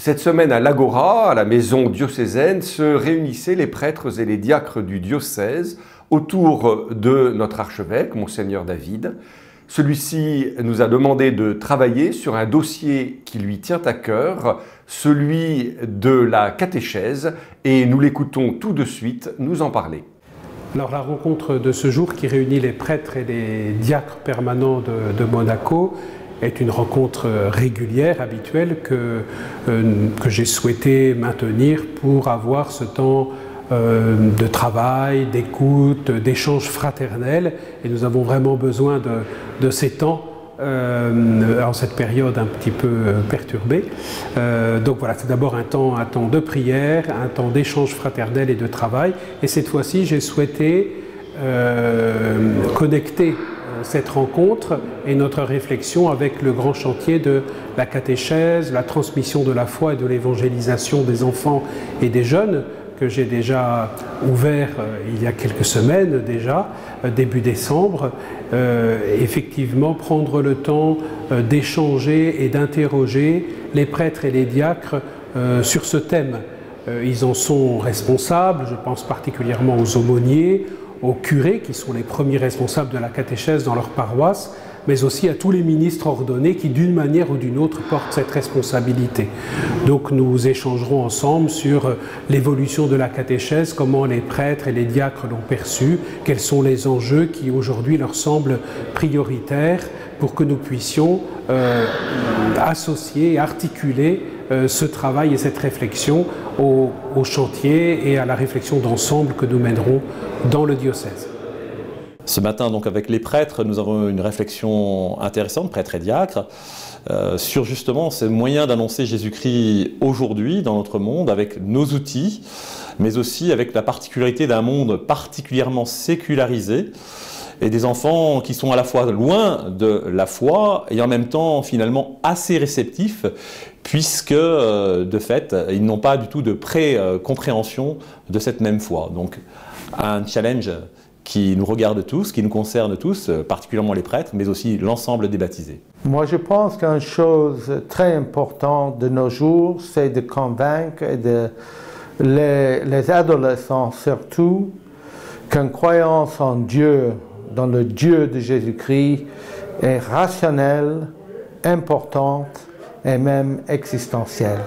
Cette semaine à l'Agora, à la maison diocésaine, se réunissaient les prêtres et les diacres du diocèse autour de notre archevêque, Monseigneur David. Celui-ci nous a demandé de travailler sur un dossier qui lui tient à cœur, celui de la catéchèse, et nous l'écoutons tout de suite nous en parler. Alors la rencontre de ce jour qui réunit les prêtres et les diacres permanents de Monaco est une rencontre régulière, habituelle, que j'ai souhaité maintenir pour avoir ce temps de travail, d'écoute, d'échange fraternel. Et nous avons vraiment besoin de ces temps en cette période un petit peu perturbée. Donc voilà, c'est d'abord un temps de prière, un temps d'échange fraternel et de travail. Et cette fois-ci, j'ai souhaité connecter cette rencontre et notre réflexion avec le grand chantier de la catéchèse, la transmission de la foi et de l'évangélisation des enfants et des jeunes, que j'ai déjà ouvert il y a quelques semaines déjà, début décembre. Effectivement, prendre le temps d'échanger et d'interroger les prêtres et les diacres sur ce thème. Ils en sont responsables, je pense particulièrement aux aumôniers, aux curés qui sont les premiers responsables de la catéchèse dans leur paroisse, mais aussi à tous les ministres ordonnés qui, d'une manière ou d'une autre, portent cette responsabilité. Donc nous échangerons ensemble sur l'évolution de la catéchèse, comment les prêtres et les diacres l'ont perçue, quels sont les enjeux qui aujourd'hui leur semblent prioritaires pour que nous puissions associer et articuler ce travail et cette réflexion au chantier et à la réflexion d'ensemble que nous mènerons dans le diocèse. Ce matin, donc, avec les prêtres, nous avons une réflexion intéressante, prêtres et diacres, sur justement ces moyens d'annoncer Jésus-Christ aujourd'hui dans notre monde, avec nos outils, mais aussi avec la particularité d'un monde particulièrement sécularisé, et des enfants qui sont à la fois loin de la foi et en même temps finalement assez réceptifs, puisque de fait, ils n'ont pas du tout de pré-compréhension de cette même foi. Donc un challenge qui nous regarde tous, qui nous concerne tous, particulièrement les prêtres, mais aussi l'ensemble des baptisés. Moi, je pense qu'une chose très importante de nos jours, c'est de convaincre les adolescents surtout qu'une croyance en Dieu, dans le Dieu de Jésus-Christ, est rationnelle, importante et même existentielle.